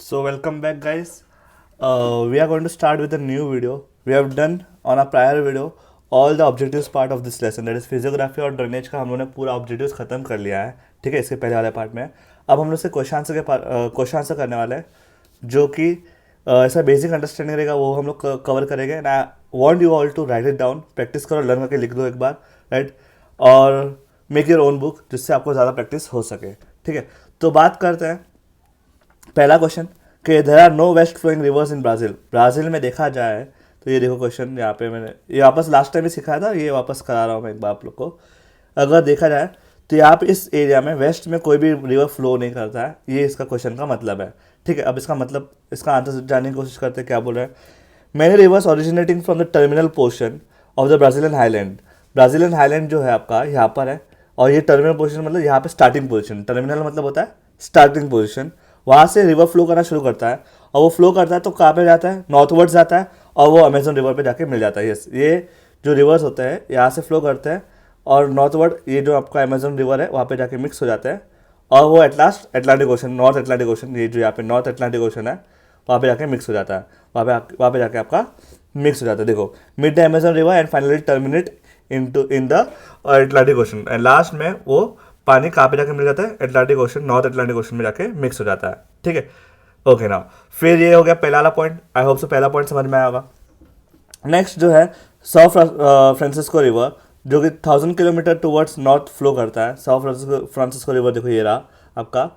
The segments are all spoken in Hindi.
So welcome back guys. We are going to start with a new video. We have done on a prior video all the objectives part of this lesson, that is physiography और ड्रेनेज का हम लोगों ने पूरा ऑब्जेक्टिव्स खत्म कर लिया है. ठीक है, इसके पहले वाले पार्ट में अब हम लोग से क्वेश्चन आंसर करने वाले हैं, जो कि ऐसा बेसिक अंडरस्टैंडिंग रहेगा, वो हम लोग कवर करेंगे. And I want you all to write it down, practice करो, लर्न करके लिख दो एक बार, राइट, और मेक योर ओन बुक, जिससे आपको ज़्यादा प्रैक्टिस हो सके. ठीक है, तो बात करते हैं पहला क्वेश्चन कि there are no west flowing rivers in Brazil. Brazil में देखा जाए तो ये देखो क्वेश्चन, यहाँ पे मैंने ये वापस लास्ट टाइम ही सिखाया था, ये वापस करा रहा हूँ मैं एक बार आप लोग को. अगर देखा जाए तो यहाँ पे इस एरिया में वेस्ट में कोई भी रिवर फ्लो नहीं करता है, ये इसका क्वेश्चन का मतलब है. ठीक है, अब इसका मतलब, इसका आंसर जानने की कोशिश करते हैं. क्या बोल रहे हैं? Many reverse originating from the terminal portion of the Brazilian highland. Brazilian highland जो है आपका यहाँ पर है, और ये टर्मिनल पोजीशन मतलब यहाँ पे स्टार्टिंग पोजीशन. टर्मिनल मतलब होता है स्टार्टिंग पोजीशन. वहाँ से रिवर फ्लो करना शुरू करता है, और वो फ्लो करता है तो कहाँ पे जाता है? नॉर्थवर्ड्स जाता है, और वो अमेजन रिवर पे जाके मिल जाता है. यस, ये जो रिवर्स होते हैं यहाँ से फ्लो करते हैं, और नॉर्थवर्ड ये जो आपका अमेजन रिवर है वहाँ पे जाके मिक्स हो जाता है, और वो at last Atlantic ocean, north Atlantic ocean, ये जो यहाँ पे नॉर्थ एटलांटिक ओशन है वहाँ पे जाके मिक्स हो जाता है. वहाँ पे जाके आपका मिक्स हो जाता है. देखो, mid the Amazon river and finally terminate in the Atlantic ocean. And last में वो पानी कहाँ पे जाके मिल जाता है? Atlantic ocean, north Atlantic ocean में जाके मिक्स हो जाता है. ठीक है, ओके ना. फिर ये हो गया पहला वाला पॉइंट. आई होप सो पहला पॉइंट समझ में आया होगा. नेक्स्ट जो है साउथ फ्रांसिस्को रिवर, जो कि 1000 किलोमीटर टूवर्ड्स नॉर्थ फ्लो करता है. साउथ फ्रांसिस्को रिवर देखो, ये रहा आपका,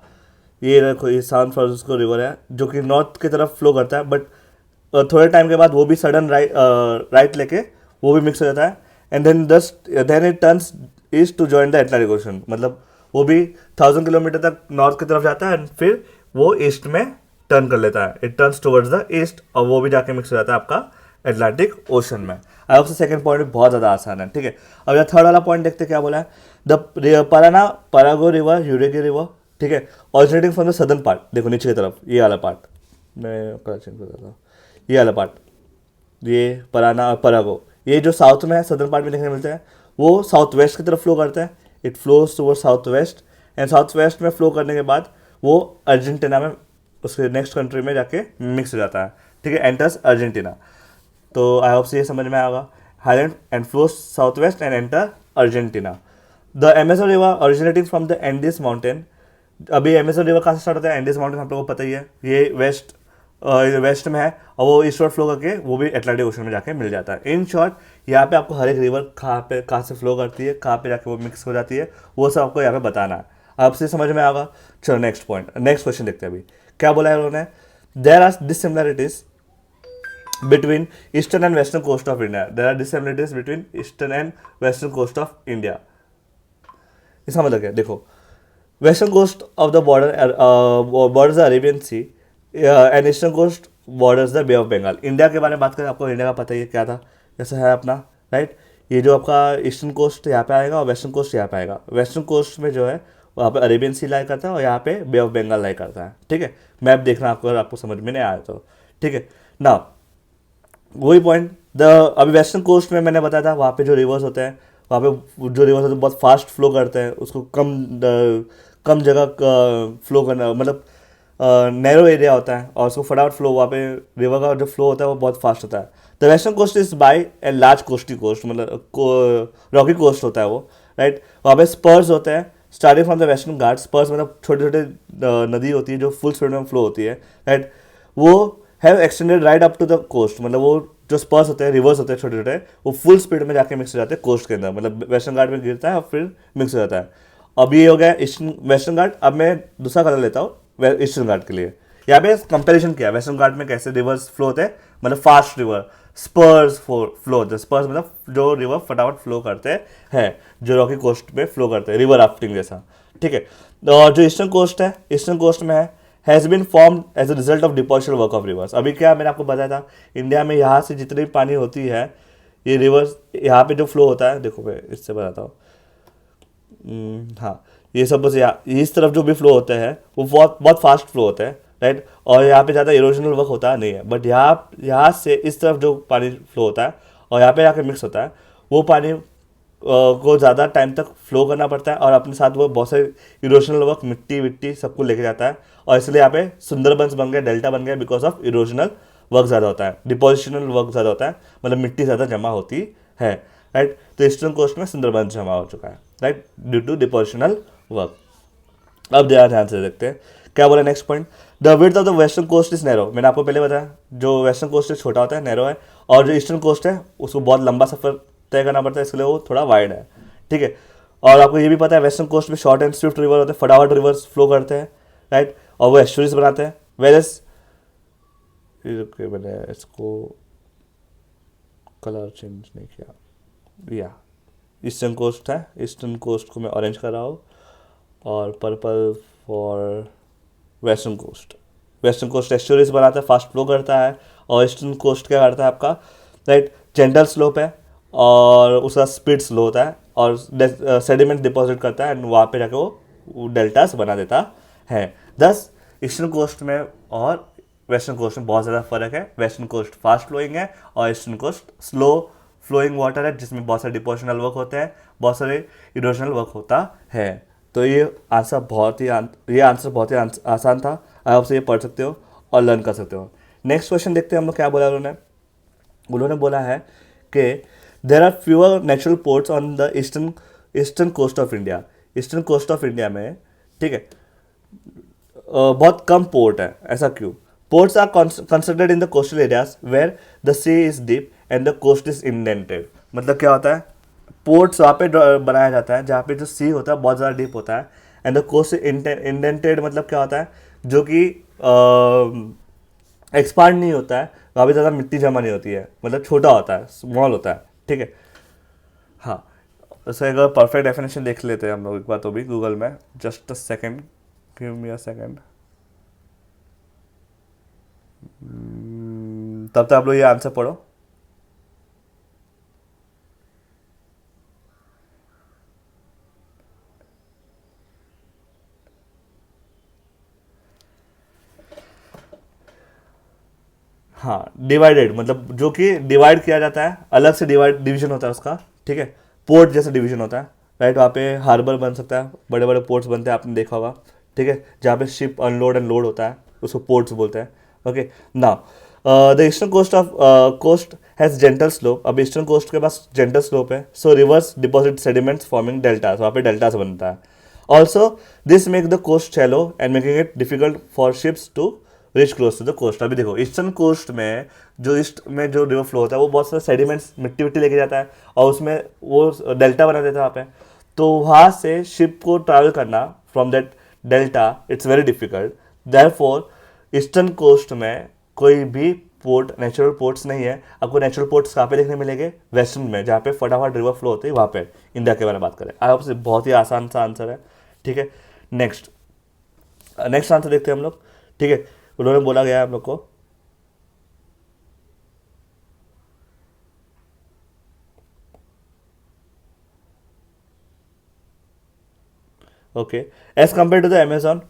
ये देखो, ये साउथ फ्रांसिस्को रिवर है जो कि नॉर्थ की तरफ फ्लो करता है. बट थोड़े टाइम के बाद वो भी सडन राइट लेके वो भी मिक्स हो जाता है. And then it turns east to join the Atlantic Ocean. मतलब वो भी 1000 किलोमीटर तक नॉर्थ की तरफ जाता है, एंड फिर वो ईस्ट में टर्न कर लेता है. It turns towards the east, और वो भी जाके मिक्स हो जाता है आपका एटलांटिक ओशन में. आई होप सेकंड पॉइंट भी बहुत ज़्यादा आसान है. ठीक है, अब यह थर्ड वाला पॉइंट देखते क्या बोला है. द परागो रिवर, यूरेगी रिवर, ठीक है, originating from the southern part. देखो नीचे की तरफ ये वाला पार्ट, मैं करेक्शन कर देता हूँ, ये वाला पार्ट, ये पराना और परागो, ये जो साउथ में है, सदर्न पार्ट में देखने को मिलते हैं, वो साउथ वेस्ट की तरफ फ्लो करता है. It flows toward south west, and south west में फ्लो करने के बाद वो अर्जेंटीना में, उसके नेक्स्ट कंट्री में जाके मिक्स हो जाता है. ठीक है, एंटर्स अर्जेंटीना. तो आई होप से ये समझ में आएगा. Highland and flows south west and enter Argentina. The Amazon river originating from the Andes mountain. अभी अमेजन रिवर कहाँ से स्टार्ट होता है? एंडीज माउंटेन, आप लोगों को पता ही है, ये वेस्ट में है, और वो ईस्टवर्ड फ्लो करके वो भी एटलांटिक ओशन में जाके मिल जाता है. इन शॉर्ट, यहाँ पे आपको हर एक रिवर कहाँ से फ्लो करती है, कहाँ पे जाके वो मिक्स हो जाती है, वो सब आपको यहाँ पे बताना है. आपसे समझ में आएगा. चलो नेक्स्ट पॉइंट, नेक्स्ट क्वेश्चन देखते हैं. अभी क्या बोला है उन्होंने? There are dissimilarities between eastern and western coast of India. There are dissimilarities between eastern and western coast of India. इसका मतलब क्या? देखो, western coast of the borders the Arabian Sea, and eastern coast borders the Bay of Bengal. India के बारे में बात करें, आपको इंडिया का पता ही है क्या था, जैसा है अपना, राइट. ये जो आपका ईस्टर्न कोस्ट यहाँ पे आएगा और वेस्टर्न कोस्ट यहाँ पे आएगा. वेस्टर्न कोस्ट में जो है वहाँ पे अरेबियन सी लाई करता है, और यहाँ पे बे ऑफ बंगाल लाई करता है. ठीक है, मैप देखना आपको, अगर आपको समझ में नहीं आया तो. ठीक है ना, वही पॉइंट. अभी वेस्टर्न कोस्ट में मैंने बताया था, वहाँ पे जो रिवर्स होते हैं, वहाँ पे जो रिवर्स होते हैं बहुत फास्ट फ्लो करते हैं, उसको कम जगह फ्लो करना, मतलब नैरो एरिया होता है, और उसको फटाफट फ्लो, वहाँ पे रिवर का जो फ्लो होता है वो बहुत फास्ट होता है. The western coast is by and large coasty coast, मतलब रॉकी कोस्ट होता है वो, राइट. वहाँ पे स्पर्स होते हैं starting from the western Ghat. Spurs मतलब छोटे छोटे नदी होती है जो फुल स्पीड में फ्लो होती है, राइट. वो have extended right up to the coast, मतलब वो जो स्पर्स होते हैं, रिवर्स होते हैं छोटे छोटे, वो फुल स्पीड में जाके मिक्स हो जाते हैं कोस्ट के अंदर, मतलब वेस्टर्न घाट में गिरता है और फिर मिक्स हो जाता है. अब ये हो गया ईस्टर्न वेस्टर्न घाट. अब मैं दूसरा कलर लेता हूँ ईस्टर्न घाट के लिए. यहाँ पे कंपेरिजन किया वेस्टर्न घाट में कैसे रिवर्स फ्लो होते हैं, मतलब फास्ट रिवर, स्पर्स फ्लो होते हैं. स्पर्स मतलब जो रिवर फटाफट फ्लो करते हैं, जो रॉकी कोस्ट में फ्लो करते हैं, रिवर राफ्टिंग जैसा. ठीक है, और जो ईस्टर्न कोस्ट है, ईस्टर्न कोस्ट में है, has been formed as a result of depositional work of rivers. अभी क्या मैंने आपको बताया था, इंडिया में यहाँ से जितनी भी पानी होती है, ये रिवर्स यहाँ पे जो फ्लो होता है, देखो मैं इससे बताता हूँ. हाँ, ये सब बस इस तरफ जो भी फ्लो होते हैं वो बहुत बहुत फास्ट फ्लो होते हैं, राइट. और यहाँ पे ज़्यादा इरोजनल वर्क होता नहीं है. बट यहाँ से इस तरफ जो पानी फ्लो होता है और यहाँ पे जाके मिक्स होता है, वो पानी को ज़्यादा टाइम तक फ्लो करना पड़ता है, और अपने साथ वो बहुत सारे इरोजनल वर्क, मिट्टी विट्टी सबको लेके जाता है, और इसलिए यहाँ पे सुंदरबंस बन गया, डेल्टा बन गया, बिकॉज ऑफ इरोजनल वर्क ज़्यादा होता है, डिपोजिशनल वर्क ज़्यादा होता है, मतलब मिट्टी ज़्यादा जमा होती है, राइट। तो ईस्टर्न कोस्ट में सुंदरबंस जमा हो चुका है, right, due to depositional work. अब ध्यान से देखते हैं क्या बोला next point. The width of the western coast is narrow. मैंने आपको पहले बताया जो वेस्टर्न कोस्ट है छोटा होता है, नैरो है, और जो ईस्टर्न कोस्ट है उसको बहुत लंबा सफर तय करना पड़ता है, इसलिए वो थोड़ा वाइड है, ठीक है। और आपको ये भी पता है वेस्टर्न कोस्ट में शॉर्ट एंड स्विफ्ट रिवर होते हैं, फटाफट रिवर्स फ्लो करते हैं, राइट, और वो एस्चुरीज बनाते हैं। वेरस मैंने इसको कलर चेंज नहीं किया, या ईस्टर्न कोस्ट है, ईस्टर्न कोस्ट को मैं ऑरेंज कर रहा हूँ, और purple for western coast. Western coast estuaries बनाता है, फास्ट फ्लो करता है, और ईस्टर्न कोस्ट क्या करता है आपका, राइट, जेंटल स्लोप है, और उसका स्पीड स्लो होता है, और सेडिमेंट डिपॉजिट करता है, एंड वहाँ पे जाके वो डेल्टास बना देता है। दस ईस्टर्न कोस्ट में और वेस्टर्न कोस्ट में बहुत ज़्यादा फर्क है। वेस्टर्न कोस्ट फास्ट फ्लोइंग है, और eastern coast slow flowing water है, जिसमें बहुत सारे डिपोजिशनल वर्क होते हैं, बहुत सारे इरोजनल वर्क होता है। तो ये आंसर बहुत ही आसान था। आप से ये पढ़ सकते हो और लर्न कर सकते हो। नेक्स्ट क्वेश्चन देखते हैं हम लोग क्या बोला उन्होंने बोला है कि there are fewer natural ports on the eastern coast of India. Eastern coast of India में, ठीक है, बहुत कम पोर्ट है। ऐसा क्यों? Ports are considered in the coastal areas where the sea is deep and the coast is indented. मतलब क्या होता है, पोर्ट्स वहाँ पे बनाया जाता है जहाँ पे जो सी होता है बहुत ज़्यादा डीप होता है, एंड द कोस्ट इंडेंटेड मतलब क्या होता है, जो कि एक्सपांड नहीं होता है, वहाँ पे ज़्यादा मिट्टी जमा नहीं होती है, मतलब छोटा होता है, स्मॉल होता है, ठीक है। हाँ, तो अगर परफेक्ट डेफिनेशन देख लेते हैं हम लोग एक बार तो भी गूगल में। Just a second, give me a second. तब तक आप लोग ये आंसर पढ़ो। हाँ, डिवाइडेड मतलब जो कि डिवाइड किया जाता है, अलग से डिवीजन होता है उसका, ठीक है। पोर्ट जैसा डिवीजन होता है, राइट। वहाँ पे हार्बर बन सकता है, बड़े बड़े पोर्ट्स बनते हैं, आपने देखा होगा, ठीक है, जहाँ पे शिप अनलोड एंड लोड होता है, उसको पोर्ट्स बोलते हैं। Okay, now the eastern coast has gentle slope. अब ईस्टर्न कोस्ट के पास जेंटल स्लोप है, so rivers deposit sediments forming deltas, वहाँ पे डेल्टास बनता है। Also this make the coast shallow and making it difficult for ships to reach close to the coast. अभी देखो ईस्टर्न कोस्ट में जो ईस्ट में जो रिवर फ्लो होता है वो बहुत सारे सेडिमेंट्स मिट्टी विट्टी लेके जाता है, और उसमें वो डेल्टा बना देता है वहाँ पे। तो वहाँ से शिप को ट्रैवल करना from that delta it's very difficult. Therefore eastern coast में कोई भी पोर्ट, नेचुरल पोर्ट्स नहीं है। आपको नेचुरल पोर्ट्स कहाँ पे देखने मिलेंगे? वेस्टर्न में, जहाँ पे फटाफट रिवर फ्लो होती है वहाँ पे। इंडिया के बारे में बात करें, आई होप से बहुत ही आसान सा आंसर है, ठीक है। नेक्स्ट आंसर देखते हैं हम लोग, ठीक है। उन्होंने बोला गया है हम लोग को, okay, as compared to the Amazon,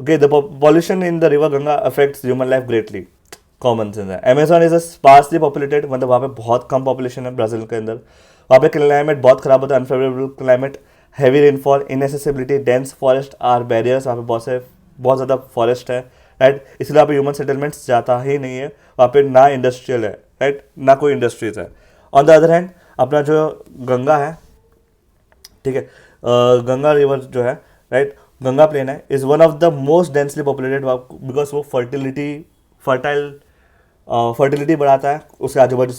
okay, the pollution in the river Ganga affects human life greatly. Common sense है। Amazon is a sparsely populated, मतलब वहाँ पे बहुत कम पॉपुलेशन है ब्राज़ील के अंदर। वहाँ पे क्लाइमेट बहुत ख़राब होता है, unfavourable climate, heavy rainfall, inaccessibility, dense forest are barriers. वहाँ पे बहुत ज़्यादा फॉरेस्ट है, राइट। इसलिए वहाँ पे ह्यूमन सेटलमेंट्स जाता ही नहीं है। वहाँ पे ना इंडस्ट्रियल है, राइट, ना कोई इंडस्ट्रीज है। ऑन द अदर हैंड अपना जो गंगा है, ठीक है, गंगा रिवर जो है, राइट, गंगा प्लेन है, is one of the most densely populated, because वो फर्टिलिटी बढ़ाता है उसके आजू बाजू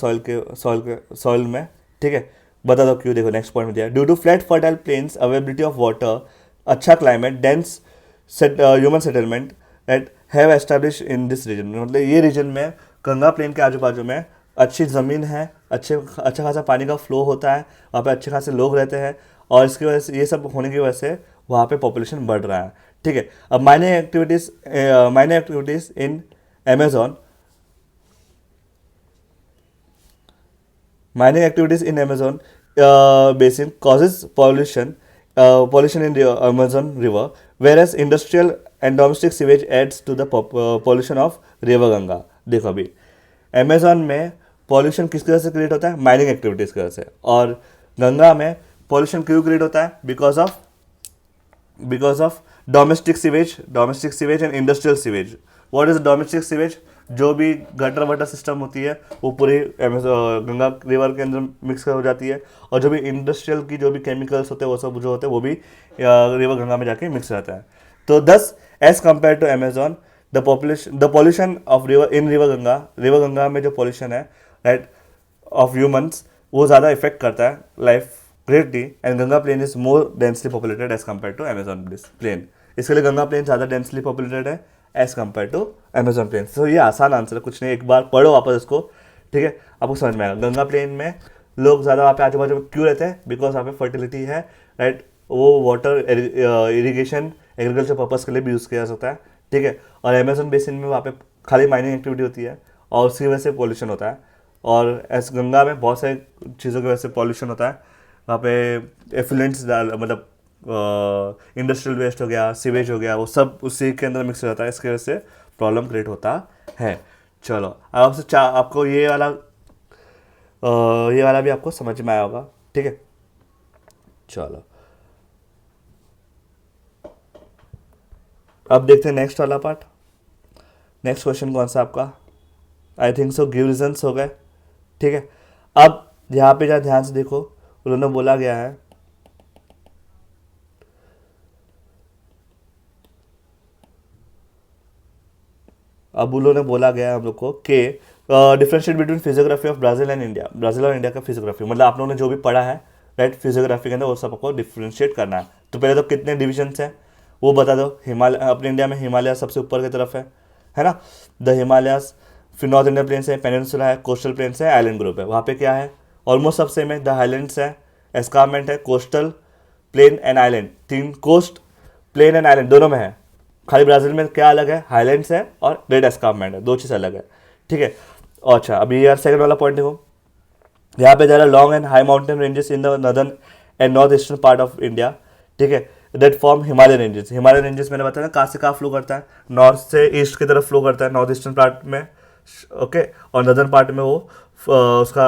सॉइल में, ठीक है। बता दो क्यों, देखो नेक्स्ट पॉइंट में दिया, due to flat fertile plains, availability of water, अच्छा climate, dense human settlement that have establish in this region. मतलब ये रीजन में गंगा प्लेन के आजू बाजू में अच्छी ज़मीन है, अच्छा खासा पानी का फ्लो होता है, वहाँ पे अच्छे खासे लोग रहते हैं, और इसकी वजह से, ये सब होने की वजह से वहाँ पे पॉपुलेशन बढ़ रहा है, ठीक है। अब mining activities in Amazon, mining activities in Amazon basin causes pollution in the Amazon river, whereas industrial and domestic sewage adds to the pollution of river Ganga. देखो अभी अमेजोन में पॉल्यूशन किसकी वजह से क्रिएट होता है? माइनिंग एक्टिविटीज़ की वजह से। और गंगा में पॉल्यूशन क्यों क्रिएट होता है? Because of domestic sewage and industrial sewage. What is domestic sewage? जो भी गटर वटर सिस्टम होती है वो पूरी गंगा रिवर के अंदर मिक्स हो जाती है, और जो भी इंडस्ट्रियल की जो भी केमिकल्स होते हैं वो सब जो होते हैं वो भी रिवर गंगा में जाके मिक्स रहता है। तो thus as compare to Amazon the pollution of river Ganga में जो पॉल्यूशन है, राइट, ऑफ ह्यूमंस, वो ज़्यादा इफेक्ट करता है life greatly. And Ganga plain is more densely populated as compare to Amazon plain. इसके लिए गंगा प्लेन ज़्यादा डेंसली पॉपुलेटेड है as compare to Amazon plain. तो ये आसान आंसर है, कुछ नहीं, एक बार पढ़ो वापस इसको, ठीक है, आपको समझ में आएगा। गंगा प्लेन में लोग ज़्यादा वहाँ पे आजू बाजू में क्यों रहते हैं? बिकॉज वहाँ पे फर्टिलिटी है, राइट, वो वाटर इरीगेशन एग्रीकल्चर पर्पज़ के लिए भी यूज़ किया जा सकता है, ठीक है। और अमेजोन बेसिन में वहाँ पे खाली माइनिंग एक्टिविटी होती है और उसकी वजह से पॉल्यूशन होता है। और एस गंगा में बहुत सारी चीज़ों की वजह से पॉल्यूशन होता है। वहाँ पे एफ्लुएंट्स मतलब इंडस्ट्रियल वेस्ट हो गया, सीवेज हो गया, वो सब उसी के अंदर मिक्स हो जाता है, इसकी वजह से प्रॉब्लम क्रिएट होता है। चलो अब आपसे आपको ये वाला भी आपको समझ में आया होगा, ठीक है। चलो अब देखते हैं नेक्स्ट वाला पार्ट। नेक्स्ट क्वेश्चन कौन सा आपका? आई थिंक सो गिव रीजंस हो गए, ठीक है। अब यहाँ पे जरा ध्यान से देखो, उन्होंने बोला गया है अब उन्होंने बोला गया है हम लोग को कि differentiate between physiography of Brazil and India. Brazil और इंडिया का फिजियोग्राफी, मतलब आप लोगों ने जो भी पढ़ा है, राइट, फिजियोग्राफी के अंदर वो सब आपको डिफ्रेंशिएट करना है। तो पहले तो कितने डिविजन्स हैं वो बता दो। हिमालय, अपने इंडिया में हिमालय सबसे ऊपर की तरफ है ना, द हिमालयाज। फिर नॉर्थ इंडियन प्लेन्स है, पेनिनसुला है, कोस्टल प्लेन्स है, आइलैंड ग्रुप है। वहाँ पे क्या है? ऑलमोस्ट सब सेम है। द हाईलैंड्स है, एस्कारमेंट है, कोस्टल प्लेन एंड आइलैंड। तीन, कोस्ट प्लेन एंड आइलैंड दोनों में है। खाली ब्राज़ील में क्या अलग है? हाईलैंड्स है और ग्रेट एस्कारमेंट है, दो चीज़ अलग है, ठीक है। अच्छा अभी यार सेकंड वाला पॉइंट देखो, यहाँ पे जरा long and high mountain ranges in the northern and north eastern part of India, ठीक है, that form Himalaya ranges. Himalaya ranges मैंने बताया ना कहाँ से कहाँ फ्लो करता है? नॉर्थ से ईस्ट की तरफ फ्लो करता है, नॉर्थ ईस्टर्न पार्ट में, ओके, और नदर्न पार्ट में वो उसका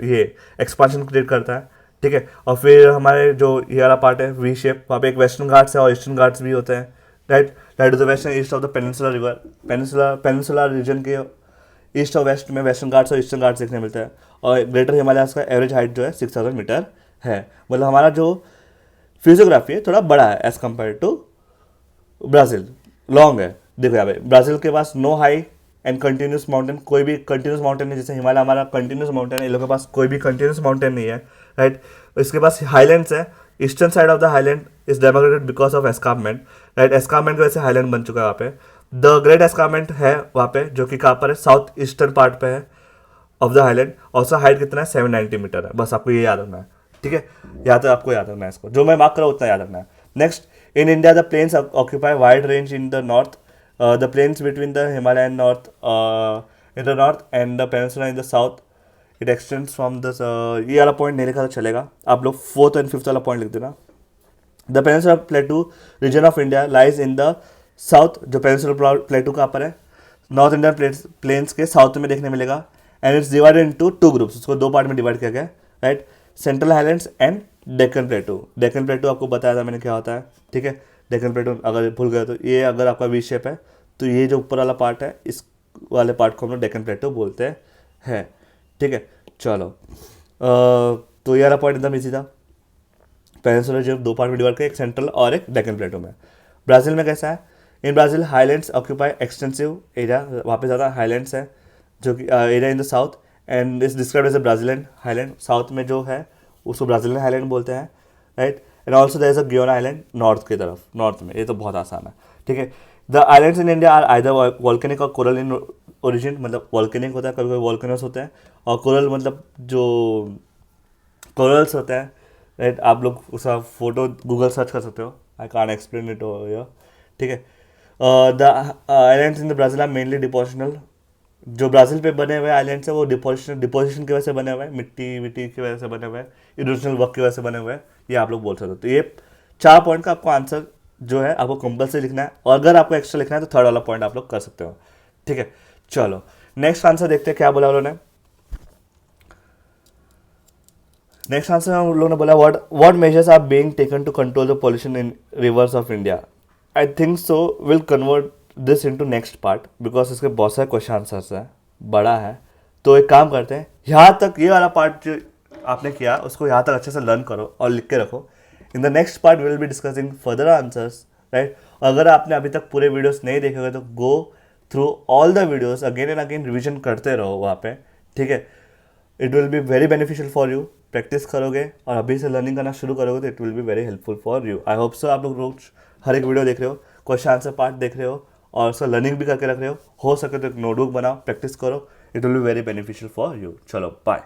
ये एक्सपांशन क्रिएट करता है, ठीक है। और फिर हमारे जो ये वाला पार्ट है वी शेप, वहाँ पे एक वेस्टर्न घाट्स है और ईस्टर्न घाट्स भी होते हैं, right, that is the west and east of the peninsula river. Peninsula region के ईस्ट और वेस्ट में वेस्टर्न घाट्स और ईस्टर्न घाट्स देखने मिलते हैं। और ग्रेटर हिमालयाज का एवरेज हाइट जो है 6000 मीटर है। मतलब हमारा जो फिजियोग्राफी है थोड़ा बड़ा है as compare to Brazil, long है। देखो यहाँ पे ब्राज़ील के पास no high and continuous mountain, कोई भी कंटिन्यूस माउंटेन नहीं, जैसे हिमालय हमारा कंटिन्यूस माउंटेन है, इन लोगों के पास कोई भी कंटिन्यूस माउंटेन नहीं है, राइट। इसके पास हाईलैंड्स है, eastern side of the highland is demarcated because of escarpment, right, escarpment की वजह से हाईलैंड बन चुका है वहाँ पे। द ग्रेट एस्कारमेंट है वहाँ पे, जो कि कहाँ पर है? साउथ ईस्टर्न पार्ट पे है ऑफ द हाईलैंड। और उसका हाइट कितना है? 790 मीटर है। बस आपको ये याद रखना है, ठीक है, यहाँ तक आपको याद रखना है, इसको जो मैं मार्क कर रहा हूँ उतना याद रखना है। Next, in India the plains occupy wide range in the north, the plains between the Himalaya and north in the north and the peninsula in the south, it extends from the, ये वाला पॉइंट नहीं लिखा तो चलेगा, आप लोग फोर्थ एंड फिफ्थ वाला पॉइंट लिख देना। The peninsula plateau region of India lies in the south, जो पेनिनसुला प्लेटू कहाँ पर है? नॉर्थ इंडियन प्लेन्स के साउथ में देखने मिलेगा। And it's divided into two groups, उसको दो पार्ट में डिवाइड किया गया, right, central highlands and Deccan प्लेटू। Deccan प्लेटू आपको बताया था मैंने क्या होता है, ठीक है। डेक्कन प्लेटू अगर भूल गए तो ये अगर आपका वी शेप है तो ये जो ऊपर वाला पार्ट है इस वाले पार्ट को हम लोग डेक्कन प्लेटू बोलते हैं, ठीक है। चलो तो ये वाला पॉइंट एकदम ईजी था। पेनिनसुला जो दो पार्ट में डिवाइड किया, एक सेंट्रल और एक डेक्कन प्लेटू में। ब्राज़ील में कैसा है? In Brazil highlands occupy extensive area, वहाँ पे ज़्यादा हाईलैंड्स है, जो कि area in the south and is describe as a Brazilian highland. South में जो है उसको ब्राज़ीलियन हाईलैंड बोलते हैं, right. And also there is a Guiana island north की तरफ, नॉर्थ में। ये तो बहुत आसान है, ठीक है। The islands in India are either volcanic और कोरल इन ओरिजिन, मतलब वॉल्केनिक होता है, कभी कभी वॉल्केनोस होते हैं, और कोरल मतलब जो कोरल्स होते हैं, राइट। आप लोग उसका फोटो गूगल सर्च कर सकते हो, I can't explain it over here, ठीक है। The islands in the Brazil are mainly depositional, जो ब्राज़ील पे बने हुए आइलैंड्स है वो डिपोजिशन की वजह से बने हुए हैं, मिट्टी विट्टी की वजह से बने हुए हैं, इरोजनल वर्क की वजह से बने हुए हैं, ये आप लोग बोल सकते हो। तो ये 4 पॉइंट का आपको आंसर जो है आपको कंपल्सरी लिखना है, और अगर आपको एक्स्ट्रा लिखना है तो थर्ड वाला पॉइंट आप लोग कर सकते हो, ठीक है। चलो नेक्स्ट आंसर देखते हैं क्या बोला उन्होंने। नेक्स्ट आंसर हम लोगों ने बोला what measures are being taken to control the pollution in rivers of India. I think so will convert this into next part because इसके बहुत सारे क्वेश्चन आंसर्स हैं, बड़ा है. तो एक काम करते हैं, यहाँ तक ये वाला पार्ट जो आपने किया उसको यहाँ तक अच्छे से लर्न करो और लिख के रखो. In the next part will be discussing further answers, right. अगर आपने अभी तक पूरे वीडियोस नहीं देखे हुए तो go through all the videos again and again, revision करते रहो वहाँ पे, ठीक है. It will be very beneficial for you. Practice करोगे और अभी से लर्निंग करना शुरू करोगे तो it will be very helpful for you. I hope so आप लोग रोज हर एक वीडियो देख रहे हो, क्वेश्चन आंसर पार्ट देख रहे हो और उसका लर्निंग भी करके रख रहे हो सके तो एक नोटबुक बनाओ, प्रैक्टिस करो. It will be very beneficial for you. चलो बाय.